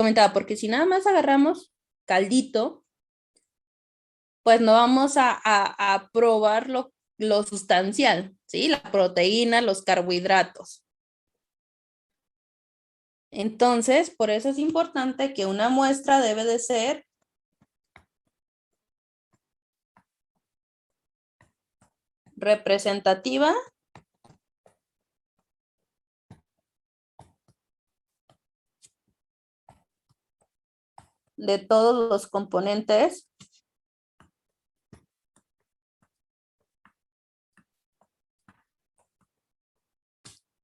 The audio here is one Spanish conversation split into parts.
comentaba, porque si nada más agarramos caldito, pues no vamos a probar lo sustancial, ¿sí? La proteína, los carbohidratos. Entonces, por eso es importante que una muestra debe de ser representativa de todos los componentes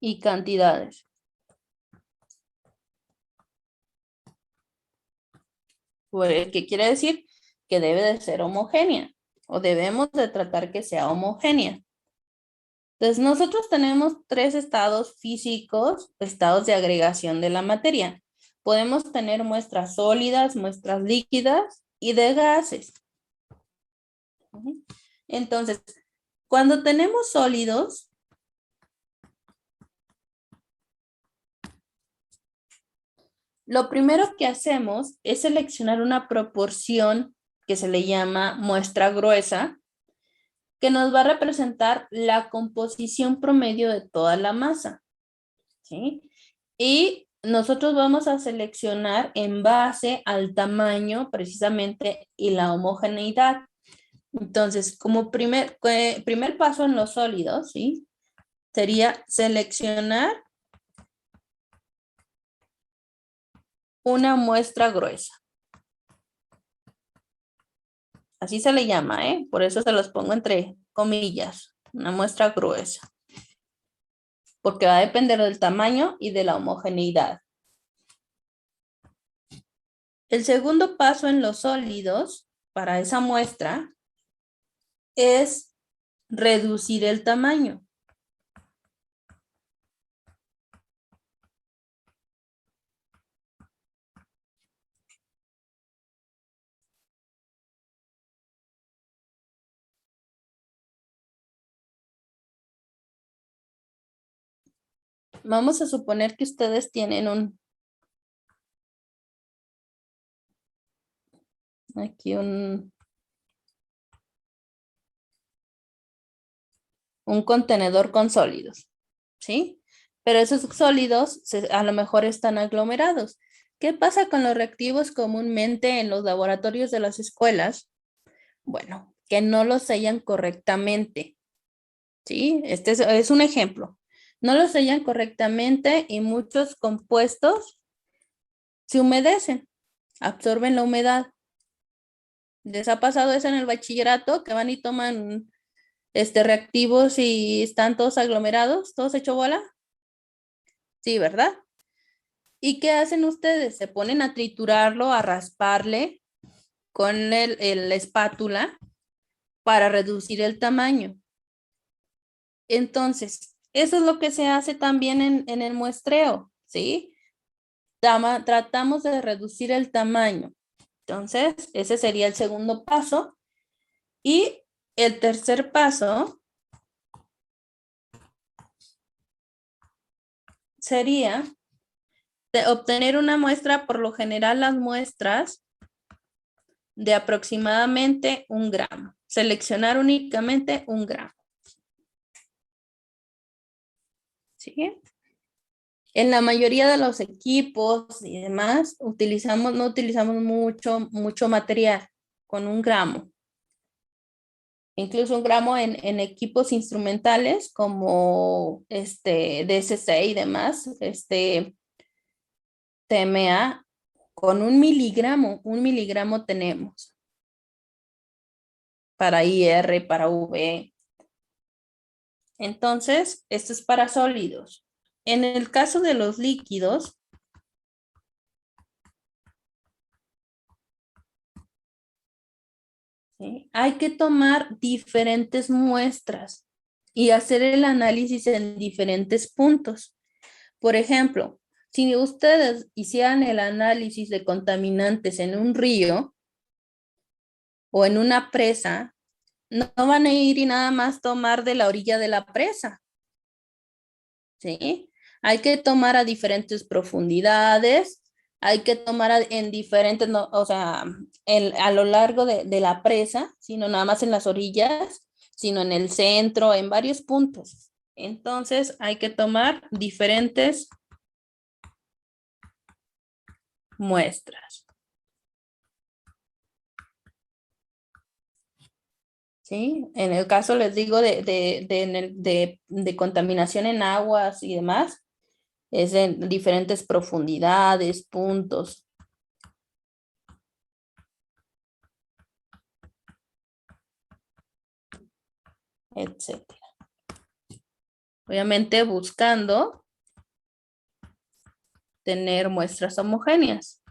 y cantidades. ¿Qué quiere decir? Que debe de ser homogénea o debemos de tratar que sea homogénea. Entonces, nosotros tenemos 3 estados físicos, estados de agregación de la materia. Podemos tener muestras sólidas, muestras líquidas y de gases. Entonces, cuando tenemos sólidos, lo primero que hacemos es seleccionar una proporción que se le llama muestra gruesa, que nos va a representar la composición promedio de toda la masa, ¿sí? Y nosotros vamos a seleccionar en base al tamaño precisamente y la homogeneidad. Entonces, como primer paso en los sólidos, ¿sí? Sería seleccionar una muestra gruesa. Así se le llama, ¿eh? Por eso se los pongo entre comillas, una muestra gruesa. Porque va a depender del tamaño y de la homogeneidad. El segundo paso en los sólidos para esa muestra es reducir el tamaño. Vamos a suponer que ustedes tienen aquí un contenedor con sólidos, ¿sí? Pero esos sólidos a lo mejor están aglomerados. ¿Qué pasa con los reactivos comúnmente en los laboratorios de las escuelas? Bueno, que no los sellan correctamente, ¿sí? Este es un ejemplo. No los sellan correctamente y muchos compuestos se humedecen, absorben la humedad. ¿Les ha pasado eso en el bachillerato? Que van y toman reactivos y están todos aglomerados, todos hecho bola. Sí, ¿verdad? ¿Y qué hacen ustedes? Se ponen a triturarlo, a rasparle con la espátula para reducir el tamaño. Entonces, eso es lo que se hace también en el muestreo, ¿sí? Tratamos de reducir el tamaño. Entonces, ese sería el segundo paso. Y el tercer paso sería de obtener una muestra, por lo general las muestras de aproximadamente 1 gramo. Seleccionar únicamente 1 gramo. ¿Sí? En la mayoría de los equipos y demás, no utilizamos mucho material con 1 gramo. Incluso 1 gramo en equipos instrumentales como DSC y demás, TMA, con 1 miligramo tenemos para IR, para V. Entonces, esto es para sólidos. En el caso de los líquidos, ¿sí? Hay que tomar diferentes muestras y hacer el análisis en diferentes puntos. Por ejemplo, si ustedes hicieran el análisis de contaminantes en un río o en una presa, no van a ir y nada más tomar de la orilla de la presa, ¿sí? Hay que tomar a diferentes profundidades Hay que tomar en diferentes, o sea, a lo largo de la presa, sino nada más en las orillas, sino en el centro, en varios puntos. Entonces hay que tomar diferentes muestras. ¿Sí? En el caso, les digo, de contaminación en aguas y demás, es en diferentes profundidades, puntos, etcétera. Obviamente buscando tener muestras homogéneas.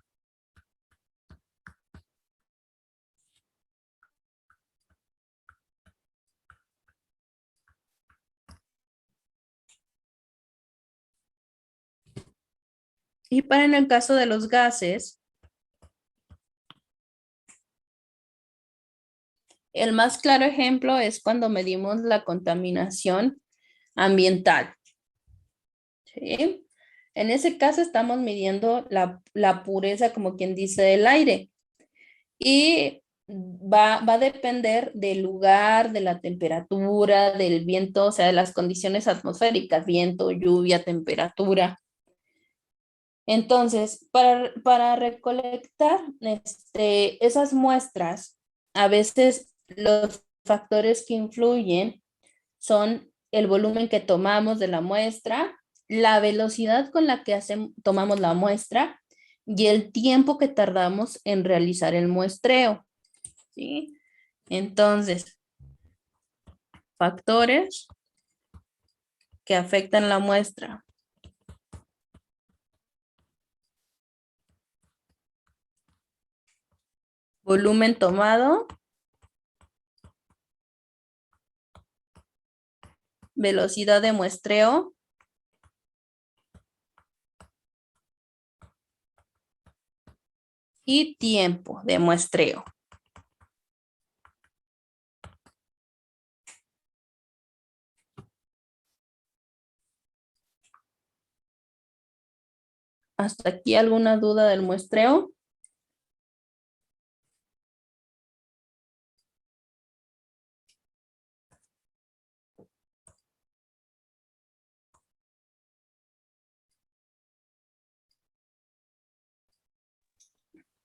Y para en el caso de los gases, el más claro ejemplo es cuando medimos la contaminación ambiental. ¿Sí? En ese caso estamos midiendo la pureza, como quien dice, del aire. Y va a depender del lugar, de la temperatura, del viento, o sea, de las condiciones atmosféricas, viento, lluvia, temperatura. Entonces, para recolectar esas muestras, a veces los factores que influyen son el volumen que tomamos de la muestra, la velocidad con la que tomamos la muestra y el tiempo que tardamos en realizar el muestreo. ¿Sí? Entonces, factores que afectan la muestra. Volumen tomado, velocidad de muestreo, y tiempo de muestreo. ¿Hasta aquí alguna duda del muestreo?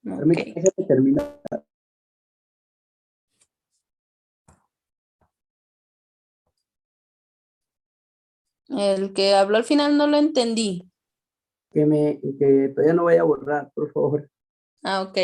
Ok. Déjame terminar. El que habló al final no lo entendí. Que todavía no vaya a borrar, por favor. Ah, ok.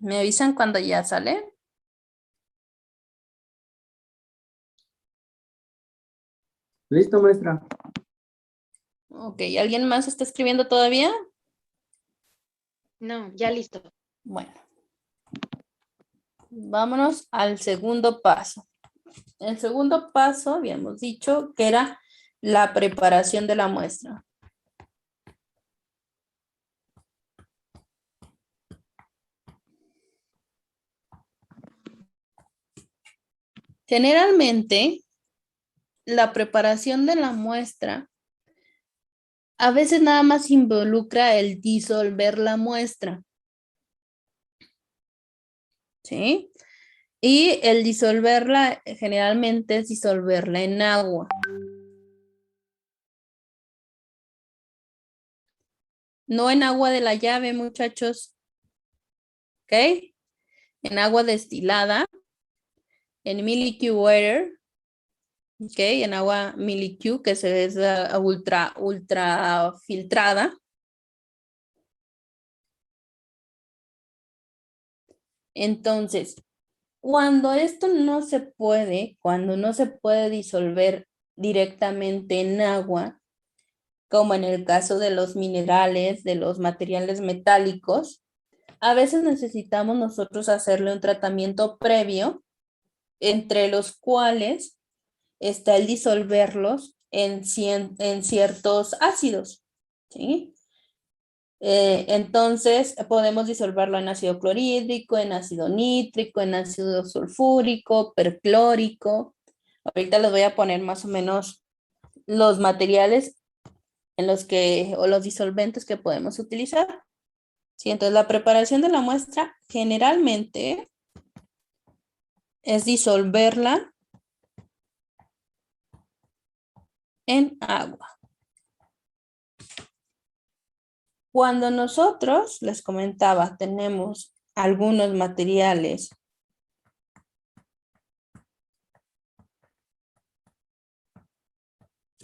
¿Me avisan cuando ya sale? Listo, maestra. Ok, ¿alguien más está escribiendo todavía? No, ya listo. Bueno, vámonos al segundo paso. El segundo paso, habíamos dicho que era la preparación de la muestra. Generalmente, la preparación de la muestra a veces nada más involucra el disolver la muestra. ¿Sí? Y el disolverla generalmente es disolverla en agua. No en agua de la llave, muchachos. ¿Ok? En agua destilada, en milky water, ¿ok? En agua milky, que es ultra filtrada. Entonces, cuando esto no se puede, cuando no se puede disolver directamente en agua, como en el caso de los minerales, de los materiales metálicos, a veces necesitamos nosotros hacerle un tratamiento previo, entre los cuales está el disolverlos en ciertos ácidos, ¿sí? Entonces, podemos disolverlo en ácido clorhídrico, en ácido nítrico, en ácido sulfúrico, perclórico. Ahorita les voy a poner más o menos los materiales en los que, o los disolventes que podemos utilizar. Sí, entonces la preparación de la muestra generalmente es disolverla en agua. Cuando nosotros, les comentaba, tenemos algunos materiales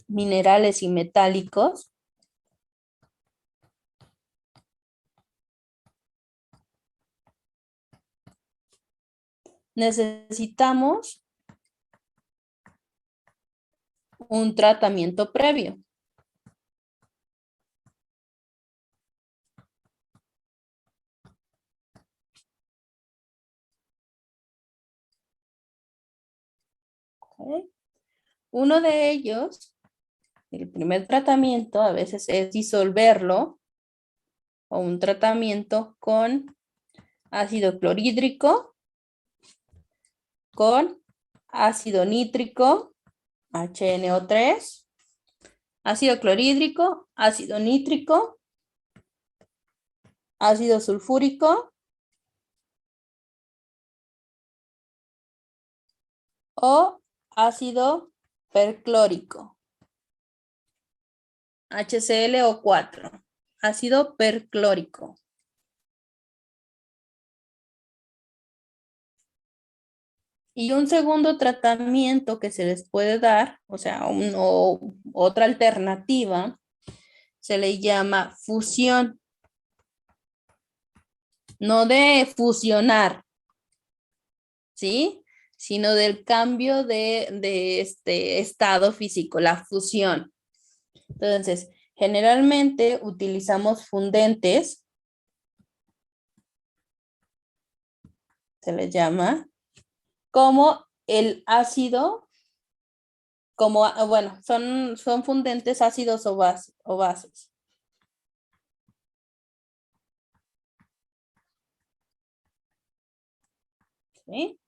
minerales y metálicos, necesitamos un tratamiento previo. ¿Okay? Uno de ellos, el primer tratamiento a veces es disolverlo o un tratamiento con ácido clorhídrico, con ácido nítrico, HNO3, ácido clorhídrico, ácido nítrico, ácido sulfúrico o ácido perclórico, HClO4, ácido perclórico. Y un segundo tratamiento que se les puede dar, o sea, otra alternativa, se le llama fusión. No de fusionar, ¿sí? Sino del cambio de este estado físico, la fusión. Entonces, generalmente utilizamos fundentes, se les llama, como el ácido, como, bueno, son fundentes ácidos o bases. ¿Sí?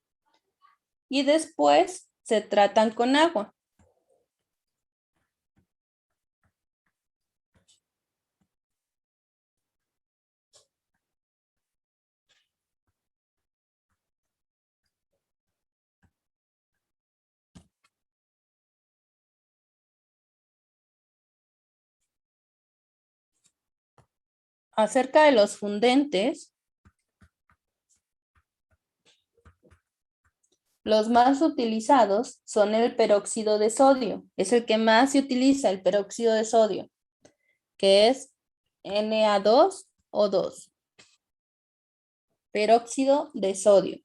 Y después se tratan con agua. Acerca de los fundentes, los más utilizados son el peróxido de sodio. Es el que más se utiliza, el peróxido de sodio, que es Na2O2. Peróxido de sodio.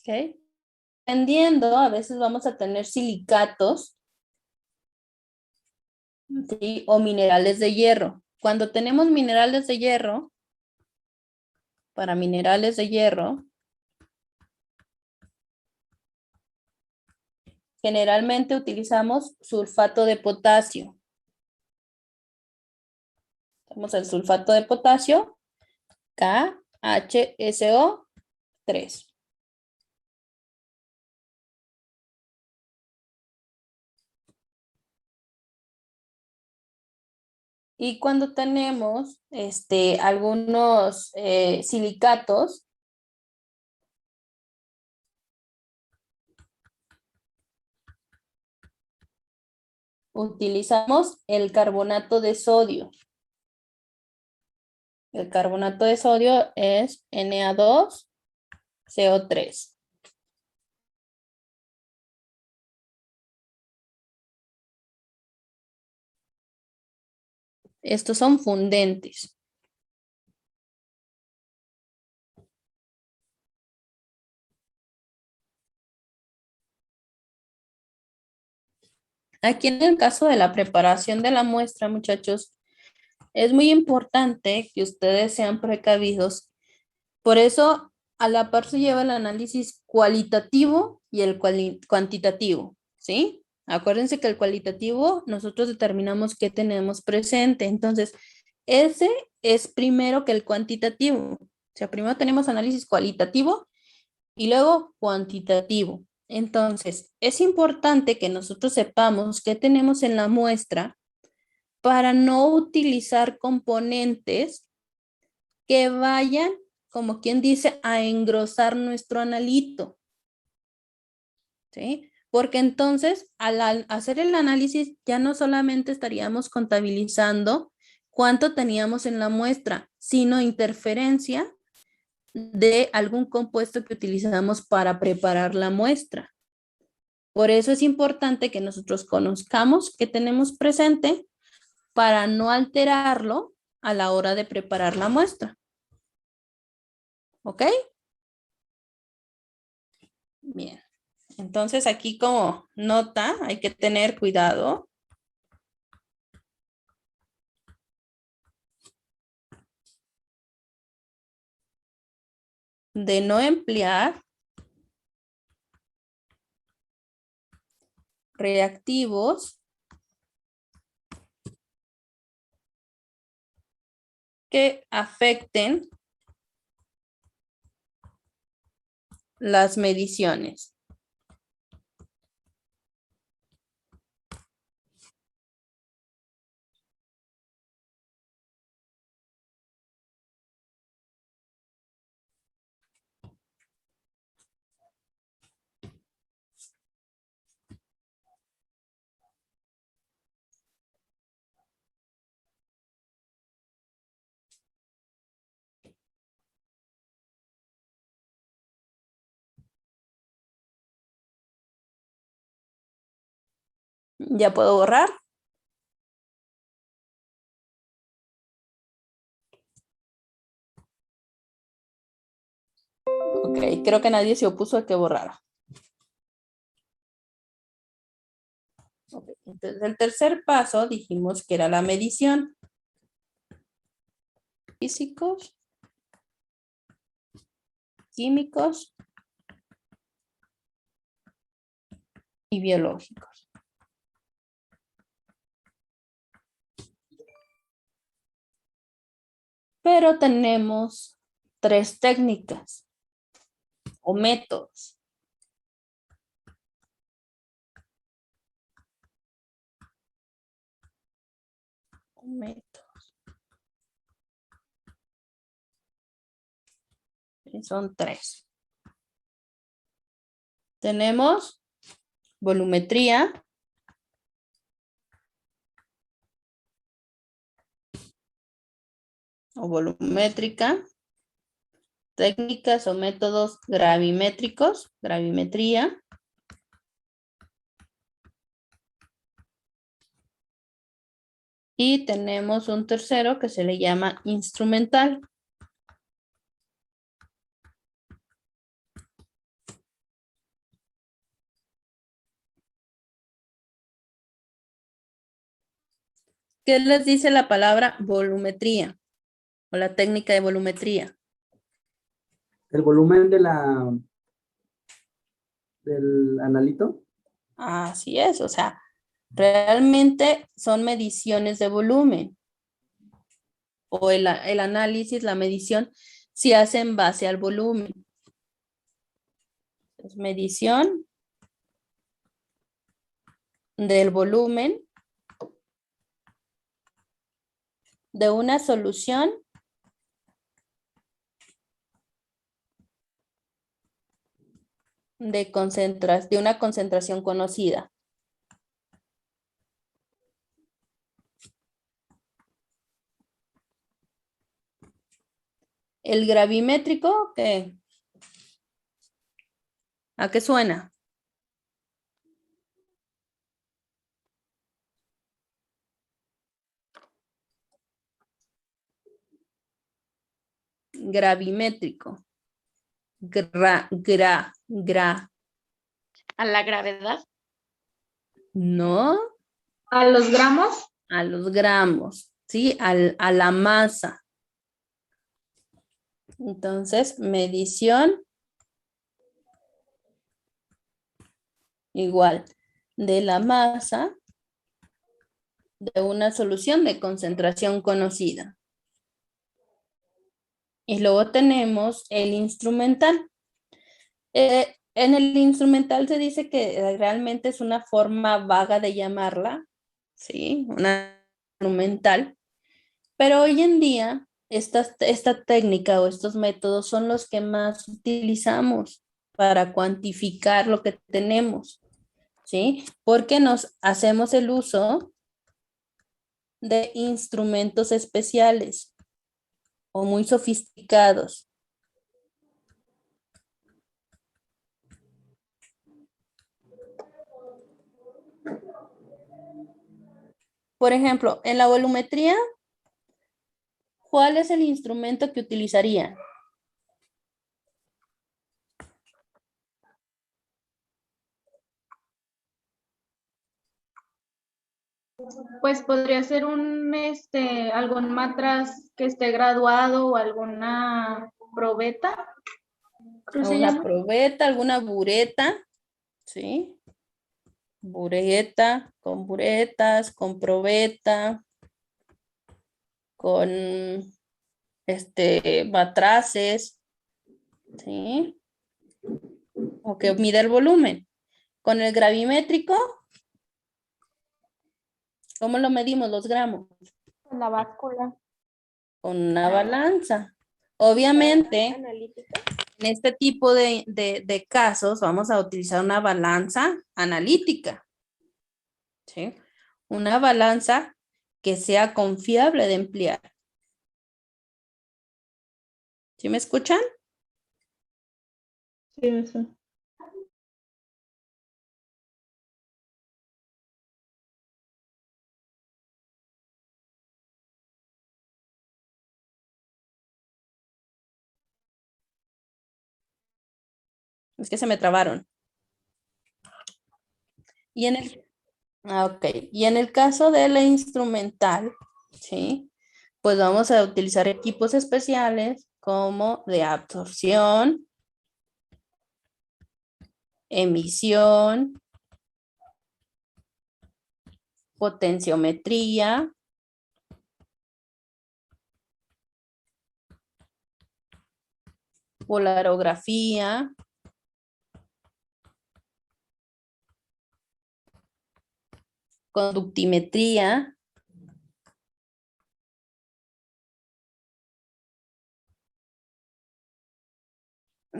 ¿Ok? Dependiendo, a veces vamos a tener silicatos, ¿sí? O minerales de hierro. Cuando tenemos minerales de hierro, para minerales de hierro, generalmente utilizamos sulfato de potasio. Tenemos el sulfato de potasio, KHSO3. Y cuando tenemos algunos silicatos, Utilizamos el carbonato de sodio. El carbonato de sodio es Na2CO3. Estos son fundentes. Aquí en el caso de la preparación de la muestra, muchachos, es muy importante que ustedes sean precavidos. Por eso, a la par se lleva el análisis cualitativo y el cuantitativo, ¿sí? Acuérdense que el cualitativo nosotros determinamos qué tenemos presente. Entonces, ese es primero que el cuantitativo. O sea, primero tenemos análisis cualitativo y luego cuantitativo. Entonces, es importante que nosotros sepamos qué tenemos en la muestra para no utilizar componentes que vayan, como quien dice, a engrosar nuestro analito. ¿Sí? Porque entonces, al hacer el análisis, ya no solamente estaríamos contabilizando cuánto teníamos en la muestra, sino interferencia de algún compuesto que utilizamos para preparar la muestra. Por eso es importante que nosotros conozcamos qué tenemos presente para no alterarlo a la hora de preparar la muestra. ¿Ok? Bien. Entonces aquí como nota hay que tener cuidado de no emplear reactivos que afecten las mediciones. ¿Ya puedo borrar? Ok, creo que nadie se opuso a que borrara. Okay. Entonces, el tercer paso dijimos que era la medición. Físicos, químicos y biológicos. Pero tenemos tres técnicas o métodos. Son tres. Tenemos volumetría, o volumétrica, técnicas o métodos gravimétricos, gravimetría, y tenemos un tercero que se le llama instrumental. ¿Qué les dice la palabra volumetría o la técnica de volumetría? El volumen de del analito. Así es, o sea, realmente son mediciones de volumen o el análisis, la medición, se hace en base al volumen. Es medición del volumen de una solución de una concentración conocida. El gravimétrico, ¿qué? ¿A qué suena? Gravimétrico. Gra. ¿A la gravedad? No, ¿A los gramos? a los gramos, ¿sí? A la masa. Entonces, medición igual de la masa de una solución de concentración conocida. Y luego tenemos el instrumental. En el instrumental se dice que realmente es una forma vaga de llamarla, ¿sí? Una instrumental. Pero hoy en día, esta técnica o estos métodos son los que más utilizamos para cuantificar lo que tenemos, ¿sí? Porque nos hacemos el uso de instrumentos especiales o muy sofisticados. Por ejemplo, en la volumetría, ¿cuál es el instrumento que utilizaría? Pues podría ser algún matraz que esté graduado o alguna probeta. ¿Qué se Una llama? probeta, alguna bureta, ¿sí? Bureta, con buretas, con probeta, con matraces, ¿sí? O que mide el volumen. Con el gravimétrico, ¿cómo lo medimos los gramos? Con la báscula. Con una balanza. Obviamente, Analítica. en este tipo de casos vamos a utilizar una balanza analítica, ¿sí? Una balanza que sea confiable de emplear. ¿Sí me escuchan? Sí, eso. Es que se me trabaron. Y en el, ok. Y en el caso de la instrumental, ¿sí? Pues vamos a utilizar equipos especiales como de absorción, emisión, potenciometría, polarografía, conductimetría.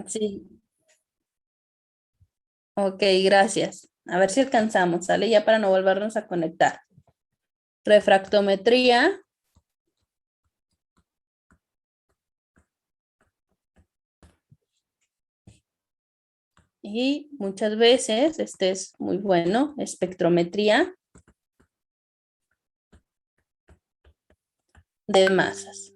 Sí, ok, gracias. A ver si alcanzamos, ¿sale? Ya para no volvernos a conectar. Refractometría. Y muchas veces, este es muy bueno, espectrometría de masas.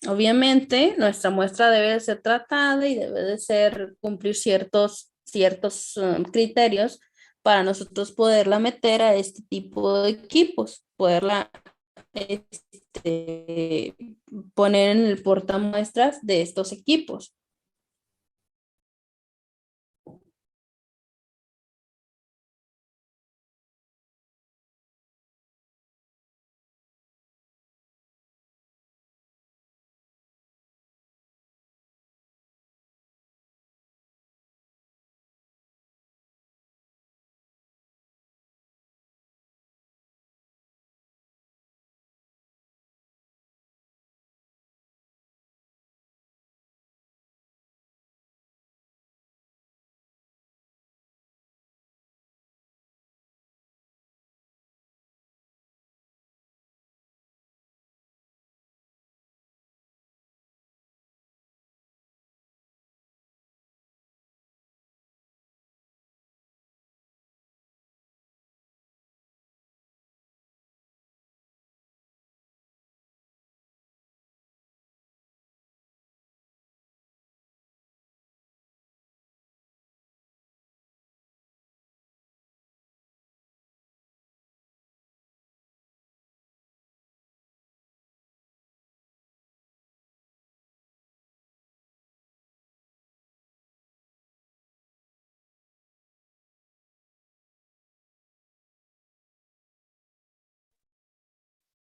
Obviamente, nuestra muestra debe de ser tratada y debe de ser cumplir ciertos criterios para nosotros poderla meter a este tipo de equipos, poderla este, poner en el portamuestras de estos equipos.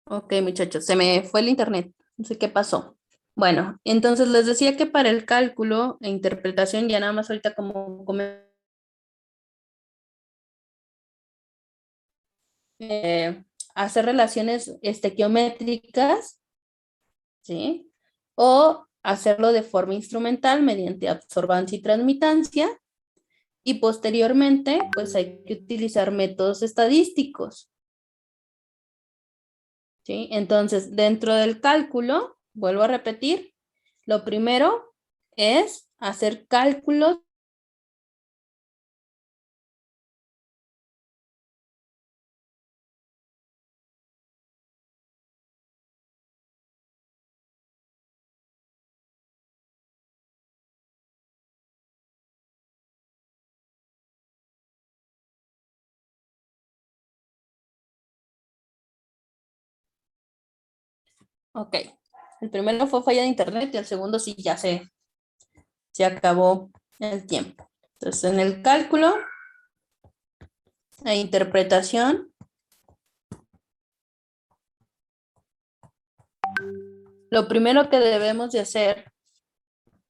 Ok, muchachos, se me fue el internet. No sé qué pasó. Bueno, entonces les decía que para el cálculo e interpretación, ya nada más ahorita como hacer relaciones estequiométricas, ¿sí? O hacerlo de forma instrumental mediante absorbancia y transmitancia. Y posteriormente, pues hay que utilizar métodos estadísticos, ¿sí? Entonces, dentro del cálculo, vuelvo a repetir, lo primero es hacer cálculos. Ok, el primero fue falla de internet y el segundo sí ya se acabó el tiempo. Entonces, en el cálculo e interpretación, lo primero que debemos de hacer,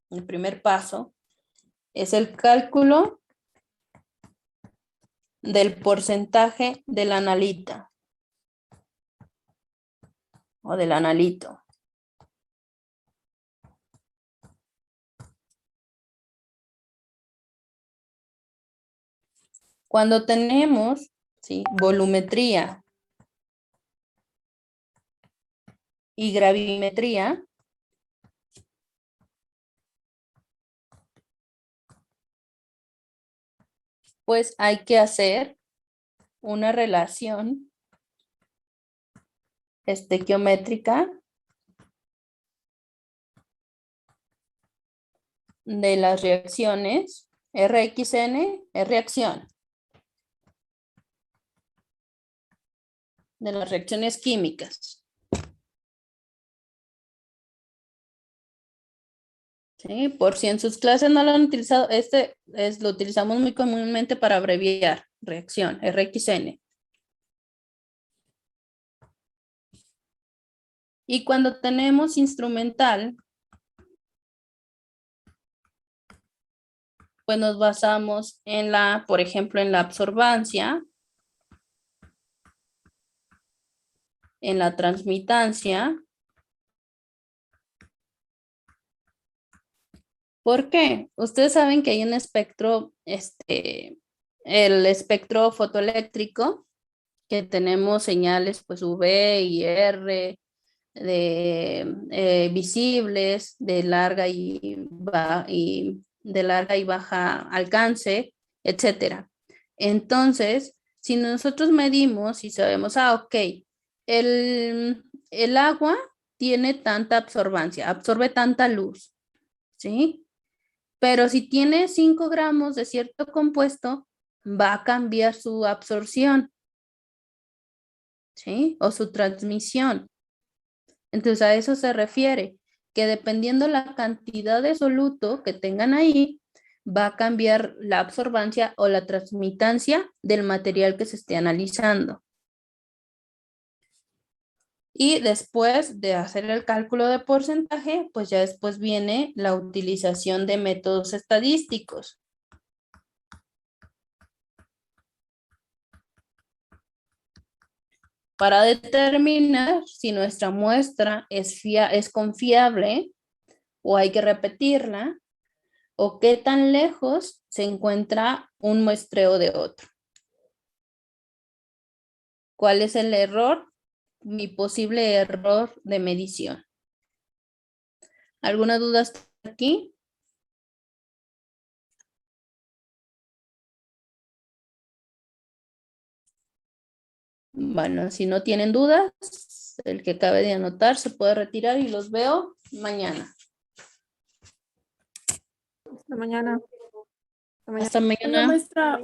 el primer paso, es el cálculo del porcentaje del analita o del analito. Cuando tenemos, ¿sí?, volumetría y gravimetría, pues hay que hacer una relación estequiométrica de las reacciones RXN, es reacción, de las reacciones químicas. ¿Sí? Por si en sus clases no lo han utilizado, lo utilizamos muy comúnmente para abreviar reacción, RXN. Y cuando tenemos instrumental, pues nos basamos en por ejemplo, en la absorbancia, en la transmitancia. ¿Por qué? Ustedes saben que hay un espectro, el espectro fotoeléctrico, que tenemos señales pues V y R, visibles, de larga de larga y baja alcance, etcétera. Entonces, si nosotros medimos y sabemos, ok, el agua tiene tanta absorbancia, absorbe tanta luz, ¿sí? Pero si tiene 5 gramos de cierto compuesto, va a cambiar su absorción, ¿sí? O su transmisión. Entonces a eso se refiere, que dependiendo la cantidad de soluto que tengan ahí, va a cambiar la absorbancia o la transmitancia del material que se esté analizando. Y después de hacer el cálculo de porcentaje, pues ya después viene la utilización de métodos estadísticos. Para determinar si nuestra muestra es confiable o hay que repetirla, o qué tan lejos se encuentra un muestreo de otro. ¿Cuál es el error? Mi posible error de medición. ¿Alguna duda hasta aquí? Bueno, si no tienen dudas, el que acabe de anotar se puede retirar y los veo mañana. Hasta mañana. Hasta mañana. Maestra.